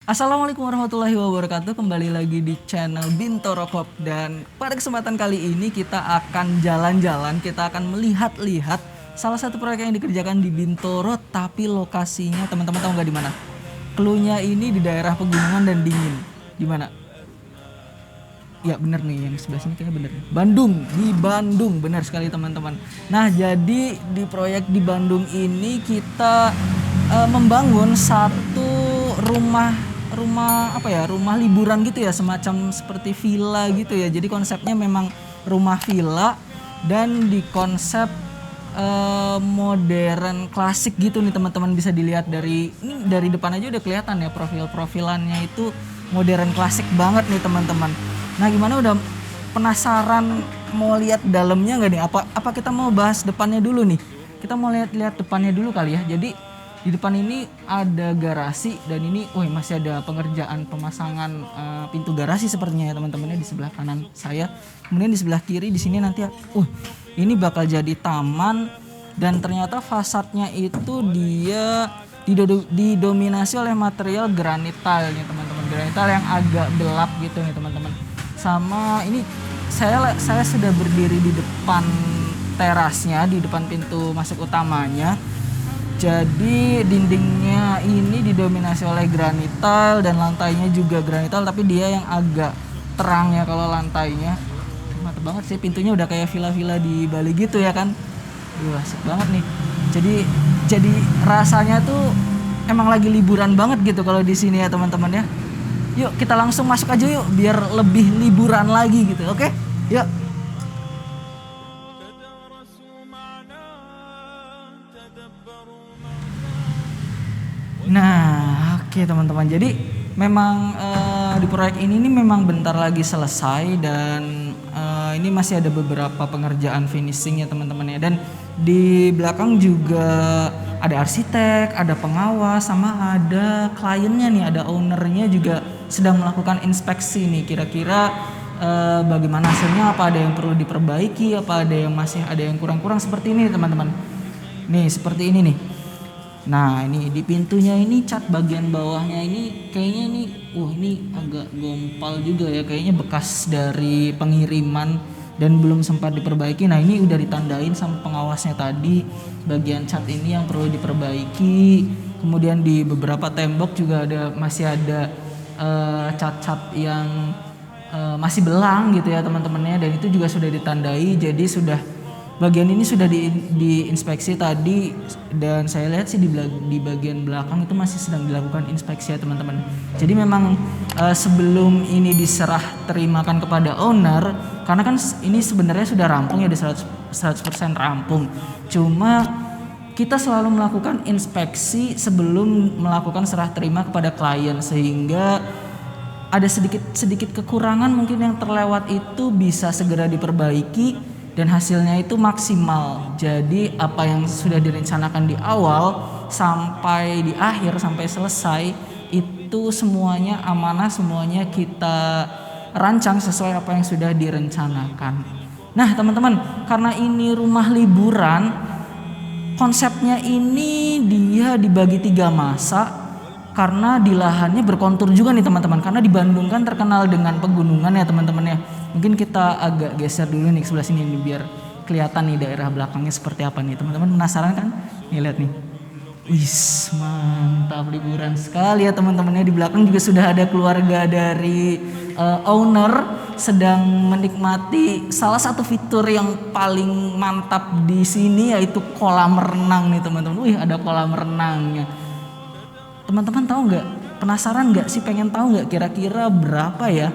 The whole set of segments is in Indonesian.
Assalamualaikum warahmatullahi wabarakatuh. Kembali lagi di channel Bintoro Corp. Dan pada kesempatan kali ini kita akan jalan-jalan, kita akan melihat-lihat salah satu proyek yang dikerjakan di Bintoro, tapi lokasinya teman-teman tahu nggak di mana? Cluenya ini di daerah pegunungan dan dingin. Di mana? Ya bener nih, yang sebelah sini kayaknya bener. Bandung, di Bandung, benar sekali teman-teman. Nah, jadi di proyek di Bandung ini kita membangun satu rumah liburan gitu ya, semacam seperti villa gitu ya. Jadi konsepnya memang rumah villa dan di konsep modern klasik gitu nih teman-teman, bisa dilihat dari depan aja udah kelihatan ya, profilannya itu modern klasik banget nih teman-teman. Nah, gimana, udah penasaran mau lihat dalamnya nggak nih? Apa kita mau bahas depannya dulu nih? Kita mau lihat depannya dulu kali ya. Jadi di depan ini ada garasi dan ini, masih ada pengerjaan pemasangan pintu garasi sepertinya ya teman-temannya di sebelah kanan saya. Kemudian di sebelah kiri di sini nanti, ini bakal jadi taman dan ternyata fasadnya itu dia didominasi oleh material granit tile nih teman-teman. Granit tile yang agak gelap gitu nih teman-teman. Sama ini saya sudah berdiri di depan terasnya, di depan pintu masuk utamanya. Jadi dindingnya ini didominasi oleh granit tile dan lantainya juga granit tile, tapi dia yang agak terang ya kalau lantainya. Mantap banget sih, pintunya udah kayak villa-villa di Bali gitu ya kan. Asik banget nih. Jadi rasanya tuh emang lagi liburan banget gitu kalau di sini ya teman-teman ya. Yuk kita langsung masuk aja yuk biar lebih liburan lagi gitu. Oke? Yuk. Nah, oke teman-teman. Jadi memang di proyek ini nih memang bentar lagi selesai dan ini masih ada beberapa pengerjaan finishing ya teman-teman ya. Dan di belakang juga ada arsitek, ada pengawas, sama ada kliennya nih, ada ownernya juga sedang melakukan inspeksi nih. Kira-kira bagaimana hasilnya, apa ada yang perlu diperbaiki, apa ada yang kurang-kurang seperti ini teman-teman. Nih seperti ini nih. Nah, ini di pintunya ini cat bagian bawahnya ini kayaknya ini agak gompal juga ya, kayaknya bekas dari pengiriman dan belum sempat diperbaiki. Nah, ini udah ditandain sama pengawasnya tadi bagian cat ini yang perlu diperbaiki. Kemudian di beberapa tembok juga masih ada cat-cat yang masih belang gitu ya teman-temannya, dan itu juga sudah ditandai. Jadi bagian ini sudah diinspeksi tadi, dan saya lihat sih di bagian belakang itu masih sedang dilakukan inspeksi ya teman-teman. Jadi memang sebelum ini diserah terimakan kepada owner, karena kan ini sebenarnya sudah rampung ya, di 100% rampung. Cuma kita selalu melakukan inspeksi sebelum melakukan serah terima kepada klien, sehingga ada sedikit kekurangan mungkin yang terlewat itu bisa segera diperbaiki dan hasilnya itu maksimal. Jadi apa yang sudah direncanakan di awal sampai di akhir, sampai selesai, itu semuanya amanah, semuanya kita rancang sesuai apa yang sudah direncanakan. Nah teman-teman, karena ini rumah liburan, konsepnya ini dia dibagi 3 masa, karena di lahannya berkontur juga nih teman-teman. Karena di Bandung kan terkenal dengan pegunungan ya teman-teman ya. Mungkin kita agak geser dulu nih ke sebelah sini nih biar kelihatan nih daerah belakangnya seperti apa nih. Teman-teman penasaran kan? Nih lihat nih. Wis, mantap, liburan sekali ya teman-temannya. Di belakang juga sudah ada keluarga dari owner sedang menikmati salah satu fitur yang paling mantap di sini, yaitu kolam renang nih teman-teman. Wih, ada kolam renangnya. Teman-teman tahu nggak? Penasaran nggak sih? Pengen tahu nggak kira-kira berapa ya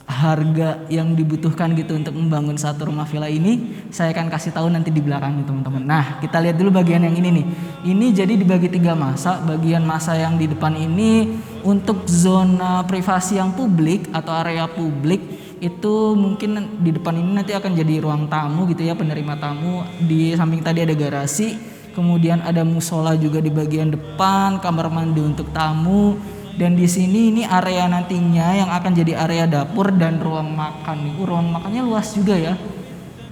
harga yang dibutuhkan gitu untuk membangun satu rumah villa ini? Saya akan kasih tahu nanti di belakang nih teman-teman. Nah, kita lihat dulu bagian yang ini nih. Ini jadi dibagi 3 masa. Bagian masa yang di depan ini untuk zona privasi yang publik atau area publik, itu mungkin di depan ini nanti akan jadi ruang tamu gitu ya, penerima tamu. Di samping tadi ada garasi, kemudian ada musola juga di bagian depan, kamar mandi untuk tamu. Dan di sini ini area nantinya yang akan jadi area dapur dan ruang makan nih. Ruang makannya luas juga ya.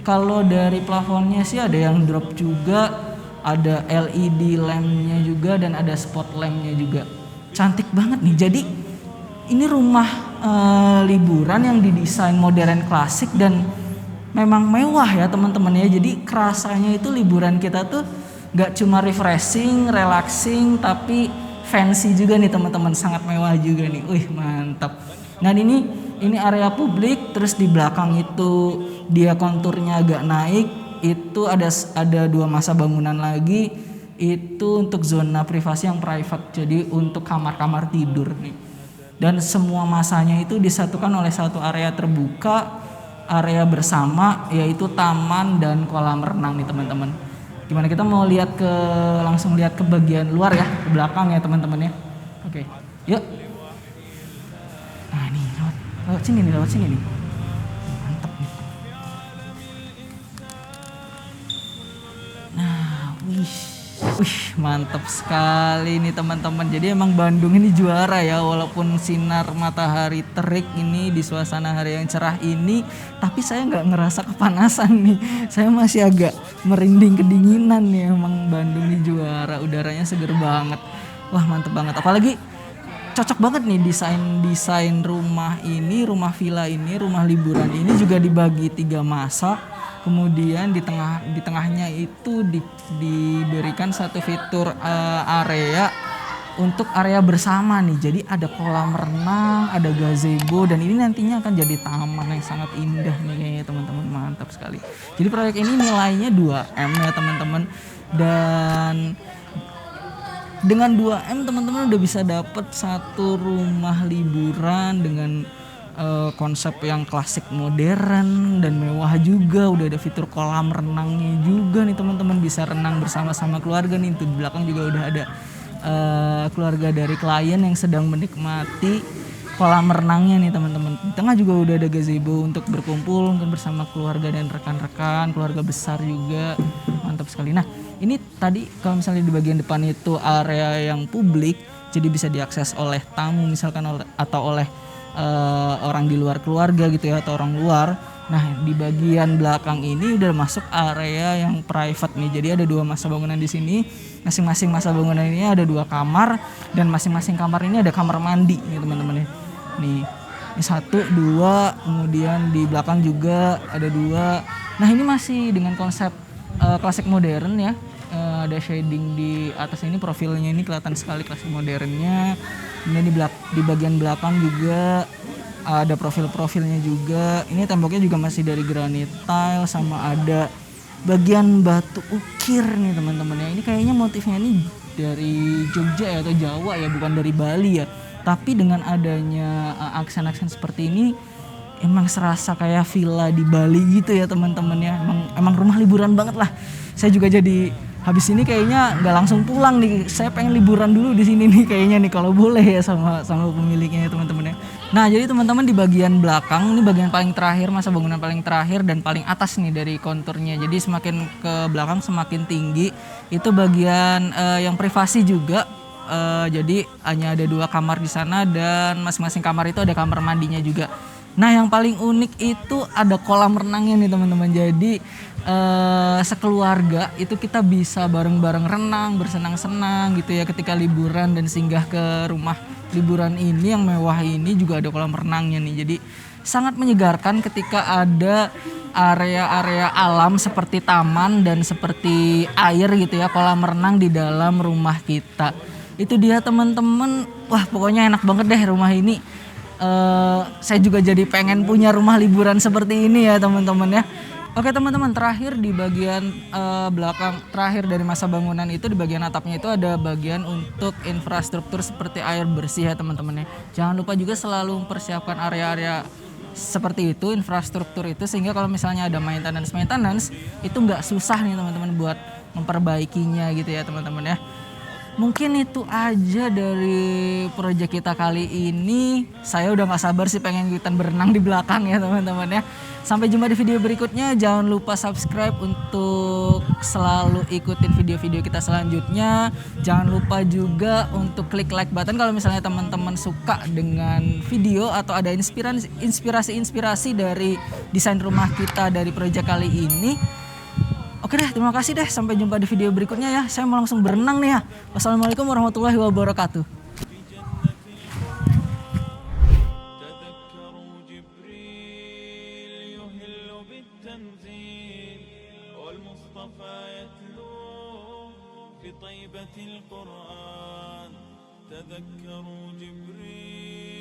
Kalau dari plafonnya sih ada yang drop juga, ada LED lampnya juga dan ada spot lampnya juga. cantik banget nih. Jadi ini rumah liburan yang didesain modern klasik dan memang mewah ya teman-teman ya. Jadi kerasanya itu liburan kita tuh gak cuma refreshing, relaxing, tapi fancy juga nih teman-teman, sangat mewah juga nih. Wih mantap. Nah ini area publik, terus di belakang itu dia konturnya agak naik, itu ada 2 masa bangunan lagi, itu untuk zona privasi yang private, jadi untuk kamar-kamar tidur nih. Dan semua masanya itu disatukan oleh satu area terbuka, area bersama, yaitu taman dan kolam renang nih teman-teman. Gimana, kita mau langsung lihat ke bagian luar ya, ke belakang ya teman-teman ya. Oke, yuk. Nah ini lewat sini nih. Mantap nih. Nah, wih mantap sekali nih teman-teman. Jadi emang Bandung ini juara ya, walaupun sinar matahari terik ini di suasana hari yang cerah ini, tapi saya nggak ngerasa kepanasan nih. Saya masih agak merinding kedinginan nih. Emang Bandung ini juara, udaranya seger banget. Wah mantep banget. Apalagi cocok banget nih desain rumah ini, rumah villa ini, rumah liburan ini juga dibagi 3 masa. Kemudian di tengahnya itu diberikan satu fitur area untuk area bersama nih. Jadi ada kolam renang, ada gazebo, dan ini nantinya akan jadi taman yang sangat indah nih kayaknya teman-teman. Mantap sekali. Jadi proyek ini nilainya 2M ya teman-teman. Dan dengan 2M teman-teman udah bisa dapet satu rumah liburan dengan konsep yang klasik modern dan mewah juga. Udah ada fitur kolam renangnya juga nih teman-teman, bisa renang bersama-sama keluarga nih. Itu di belakang juga udah ada keluarga dari klien yang sedang menikmati kolam renangnya nih teman-teman. Di tengah juga udah ada gazebo untuk berkumpul mungkin bersama keluarga dan rekan-rekan, keluarga besar juga. Mantap sekali. Nah ini tadi kalau misalnya di bagian depan itu area yang publik, jadi bisa diakses oleh tamu misalkan atau oleh orang di luar keluarga gitu ya, atau orang luar. Nah di bagian belakang ini udah masuk area yang private nih. Jadi ada 2 masa bangunan di sini. Masing-masing masa bangunan ini ada 2 kamar, dan masing-masing kamar ini ada kamar mandi nih teman-teman ya. Nih ini 1, 2, kemudian di belakang juga ada 2. Nah ini masih dengan konsep klasik modern ya. Ada shading di atas ini, profilnya ini kelihatan sekali klasik modernnya. Kemudian di bagian belakang juga ada profil-profilnya juga. Ini temboknya juga masih dari granit tile, sama ada bagian batu ukir nih teman-teman ya. Ini kayaknya motifnya ini dari Jogja ya, atau Jawa ya, bukan dari Bali ya. Tapi dengan adanya aksen-aksen seperti ini, emang serasa kayak villa di Bali gitu ya teman-teman ya. Emang rumah liburan banget lah. Saya juga jadi habis ini kayaknya nggak langsung pulang nih. Saya pengen liburan dulu di sini nih kayaknya nih, kalau boleh ya sama pemiliknya ya teman-teman ya. Nah jadi teman-teman di bagian belakang ini bagian paling terakhir, masa bangunan paling terakhir dan paling atas nih dari konturnya. Jadi semakin ke belakang semakin tinggi. Itu bagian yang privasi juga. Jadi hanya ada 2 kamar di sana, dan masing-masing kamar itu ada kamar mandinya juga. Nah yang paling unik itu ada kolam renangnya nih teman-teman. Jadi sekeluarga itu kita bisa bareng-bareng renang, bersenang-senang gitu ya ketika liburan, dan singgah ke rumah liburan ini yang mewah ini juga ada kolam renangnya nih. Jadi sangat menyegarkan ketika ada area-area alam seperti taman dan seperti air gitu ya, kolam renang di dalam rumah kita. Itu dia teman-teman. Wah pokoknya enak banget deh rumah ini. Saya juga jadi pengen punya rumah liburan seperti ini ya teman-teman ya. Oke teman-teman, terakhir di bagian belakang terakhir dari masa bangunan itu, di bagian atapnya itu ada bagian untuk infrastruktur seperti air bersih ya teman-teman ya. Jangan lupa juga selalu mempersiapkan area-area seperti itu, infrastruktur itu, sehingga kalau misalnya ada maintenance itu nggak susah nih teman-teman buat memperbaikinya gitu ya teman-teman ya. Mungkin itu aja dari proyek kita kali ini. Saya udah gak sabar sih pengen ikutan berenang di belakang ya teman-teman ya. Sampai jumpa di video berikutnya. Jangan lupa subscribe untuk selalu ikutin video-video kita selanjutnya. Jangan lupa juga untuk klik like button kalau misalnya teman-teman suka dengan video atau ada inspirasi dari desain rumah kita dari proyek kali ini. Oke deh, terima kasih deh. Sampai jumpa di video berikutnya ya. Saya mau langsung berenang nih ya. Wassalamualaikum warahmatullahi wabarakatuh. المصطفى يتلو في طيبة القرآن تذكروا جبريل